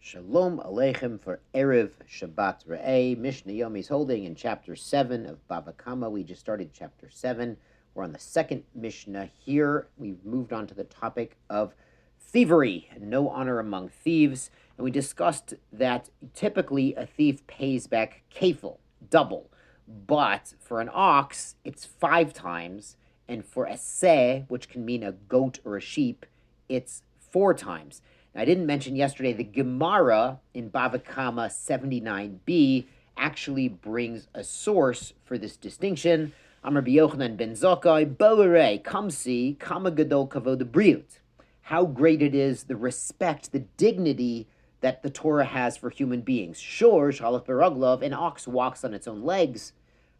Shalom Aleichem for Erev Shabbat Re'eh. Mishnah Yomi is holding in chapter 7 of Bava. We just started chapter 7. We're on the second Mishnah here. We've moved on to the topic of thievery, no honor among thieves. And we discussed that typically a thief pays back kefil, double. But for an ox, it's 5 times. And for a seh, which can mean a goat or a sheep, it's 4 times. Now, I didn't mention yesterday the Gemara in Bava 79b actually brings a source for this distinction. Amar Yochanan ben Zakkai, Boere, come see, kama gadol kavod briut. How great it is, the respect, the dignity that the Torah has for human beings. Shor, shalach beraglov, an ox walks on its own legs.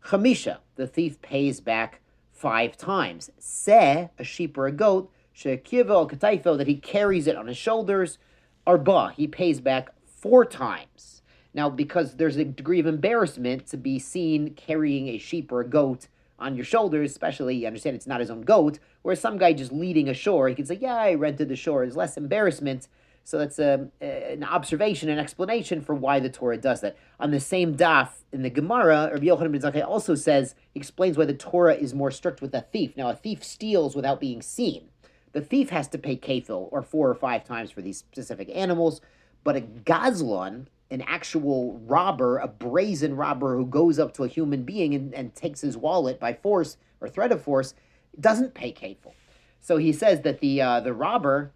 Chamisha, the thief pays back 5 times. Seh, a sheep or a goat, that he carries it on his shoulders, arba, he pays back 4 times. Now, because there's a degree of embarrassment to be seen carrying a sheep or a goat on your shoulders, especially, you understand it's not his own goat, whereas some guy just leading a shore, he can say, yeah, I rented the shore, there's less embarrassment. So that's an observation, an explanation for why the Torah does that. On the same daf in the Gemara, Rabbi Yochanan ben Zakkai also says, he explains why the Torah is more strict with a thief. Now, a thief steals without being seen. The thief has to pay kefil, or 4 or 5 times for these specific animals, but a gazlan, an actual robber, a brazen robber who goes up to a human being and takes his wallet by force or threat of force, doesn't pay kefil. So he says that the robber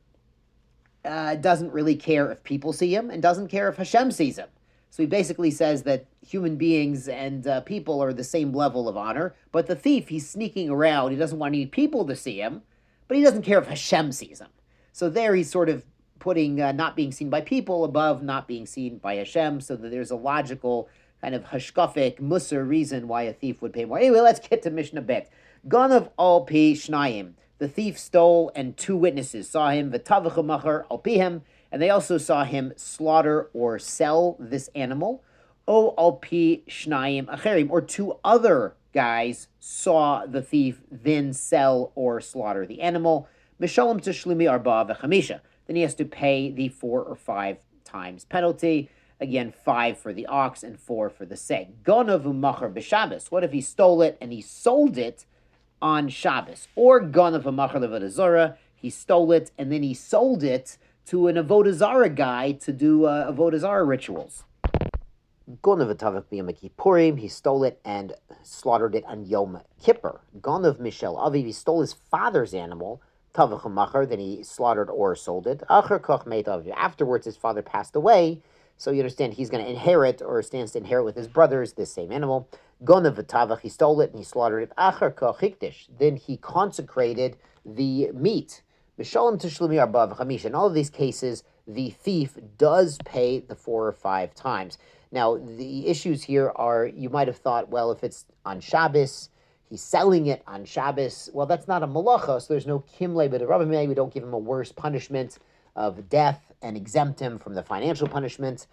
doesn't really care if people see him and doesn't care if Hashem sees him. So he basically says that human beings and people are the same level of honor, but the thief, he's sneaking around, he doesn't want any people to see him, but he doesn't care if Hashem sees him. So there he's sort of putting not being seen by people above not being seen by Hashem, so that there's a logical kind of hashkafic, musar reason why a thief would pay more. Anyway, let's get to Mishnah Bet. Ganav al pi shnayim. The thief stole, and 2 witnesses saw him, v'tavachu machar al pihem, and they also saw him slaughter or sell this animal. O al pi shnayim acherim, or 2 other guys saw the thief then sell or slaughter the animal. Mishalom tashlumi arba v'chamisha. Then he has to pay the 4 or 5 times penalty. Again, 5 for the ox and 4 for the seg. Ganav u'machar b'Shabbos. What if he stole it and he sold it on Shabbos? Or ganav u'machar levodah zara. He stole it and then he sold it to an avodah zara guy to do avodah zara rituals. Gonav Tavach B'Yom Kippurim, he stole it and slaughtered it on Yom Kippur. Gonav Mishel Aviv, he stole his father's animal, Tavach Machar, then he slaughtered or sold it. Acher Koch Meit Aviv. Afterwards, his father passed away, so you understand he's going to inherit or stands to inherit with his brothers this same animal. Gonav Tavach, he stole it and he slaughtered it. Acher Koch Hikdish, then he consecrated the meat. Mishalom Tishlumi Arba v'Chamisha. In all of these cases, the thief does pay the 4 or 5 times. Now, the issues here are, you might have thought, well, if it's on Shabbos, he's selling it on Shabbos, well, that's not a malacha, so there's no kimle b'derabimei, we don't give him a worse punishment of death and exempt him from the financial punishment.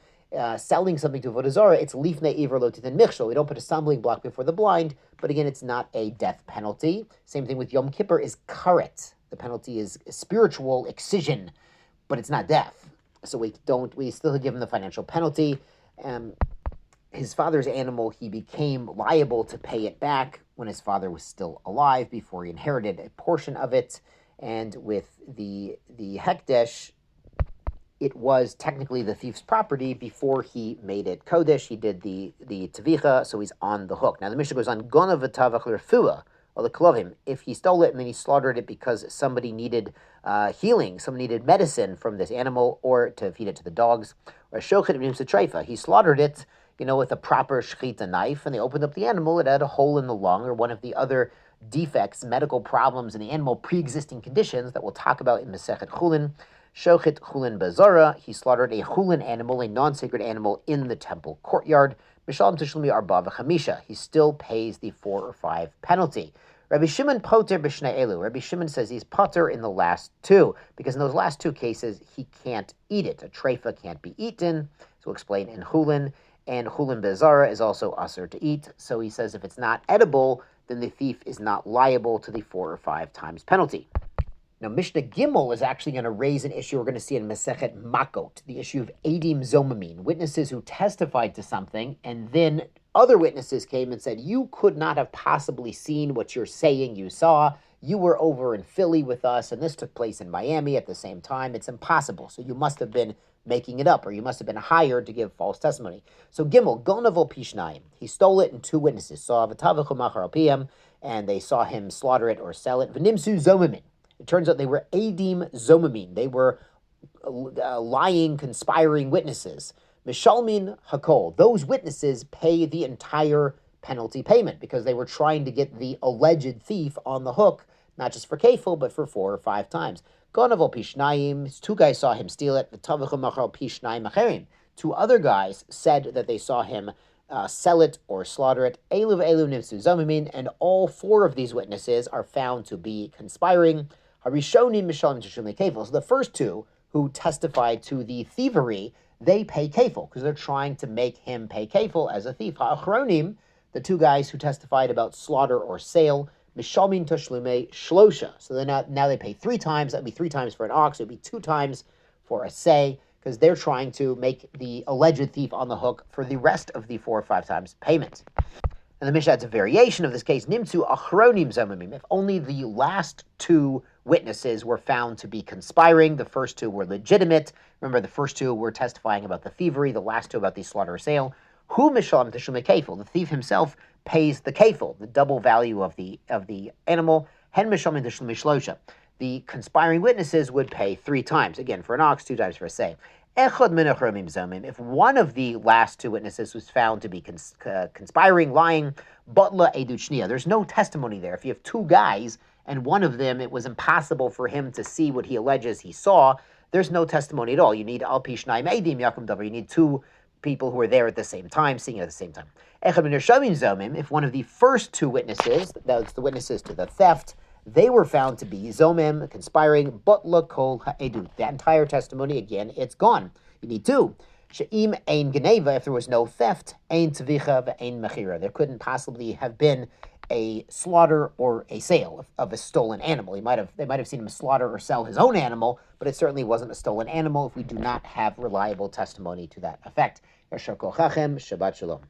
Selling something to avodah zara, it's lifnei iver lo titen michshol. We don't put a stumbling block before the blind, but again, it's not a death penalty. Same thing with Yom Kippur is karet. The penalty is spiritual excision, but it's not death. So we still give him the financial penalty. His father's animal, he became liable to pay it back when his father was still alive, before he inherited a portion of it. And with the hekdesh, it was technically the thief's property before he made it kodesh. He did the tavicha, so he's on the hook. Now the Mishnah goes on, Gonav v'tavach l'refua, or the klovim. If he stole it and then he slaughtered it because somebody needed healing, someone needed medicine from this animal, or to feed it to the dogs, or shochet v'nim treifa, he slaughtered it, with a proper shechita knife, and they opened up the animal, it had a hole in the lung, or one of the other defects, medical problems in the animal, pre-existing conditions that we'll talk about in Masechet Chulin. Shochet Chulin Bazara, he slaughtered a Chulin animal, a non-sacred animal, in the temple courtyard. Mishalom Tishlumi Arba v'Chamisha, he still pays the 4 or 5 penalty. Rabbi Shimon poter b'shnei elu. Rabbi Shimon says he's poter in the last 2, because in those last 2 cases, he can't eat it. A treifa can't be eaten, so we'll explain in Chulin. And Chulin Bezara is also usher to eat. So he says if it's not edible, then the thief is not liable to the 4 or 5 times penalty. Now, Mishnah Gimel is actually going to raise an issue we're going to see in Masechet Makot, the issue of Eidim zomemin, witnesses who testified to something, and then other witnesses came and said, you could not have possibly seen what you're saying you saw. You were over in Philly with us, and this took place in Miami at the same time. It's impossible. So you must have been making it up, or you must have been hired to give false testimony. So Gimel, Gonavel Pishnayim, he stole it, and two witnesses saw V'tavechu machar alpiyam, and they saw him slaughter it or sell it. V'nimsu zomemin. It turns out they were Eidim zomemin. They were lying, conspiring witnesses. Mishalmin hakol. Those witnesses pay the entire penalty payment because they were trying to get the alleged thief on the hook, not just for kefil, but for 4 or 5 times. Gonavel pishnayim. 2 guys saw him steal it. Pishnayim acherim. 2 other guys said that they saw him sell it or slaughter it. Elu nimsu zomemin. And all 4 of these witnesses are found to be conspiring. Harishonim mishalim teshumei kefil. So the first 2 who testified to the thievery, they pay kefil because they're trying to make him pay kefil as a thief. Ha'achronim, the 2 guys who testified about slaughter or sale, mishalmin teshumei shlosha. So then now they pay 3 times. That would be 3 times for an ox. It would be 2 times for a say because they're trying to make the alleged thief on the hook for the rest of the 4 or 5 times payment. And the Mishnah adds a variation of this case, nimtzu achronim zomimim. If only the last 2 witnesses were found to be conspiring, the first 2 were legitimate. Remember, the first 2 were testifying about the thievery, the last 2 about the slaughter or sale. Hu mishalam teshumei kefil. The thief himself pays the kefil, the double value of the animal. Hen mishalim teshumei shlosha. The conspiring witnesses would pay 3 times. Again, for an ox, 2 times for a say. Echad min achromim zomim. If one of the last 2 witnesses was found to be conspiring, lying, butla edut shniya. There's no testimony there. If you have 2 guys and one of them, it was impossible for him to see what he alleges he saw, there's no testimony at all. You need al pishnayim edim yakum davar. You need 2 people who are there at the same time, seeing it at the same time. Echad min achromim zomim. If one of the first 2 witnesses, that's the witnesses to the theft, they were found to be zomim, conspiring, butla kol ha'edut. That entire testimony, again, it's gone. You need 2. She'im ein geneva, if there was no theft, ein tvicha ve'ein mechira. There couldn't possibly have been a slaughter or a sale of a stolen animal. They might have seen him slaughter or sell his own animal, but it certainly wasn't a stolen animal if we do not have reliable testimony to that effect. Yashar kol chachem, Shabbat Shalom.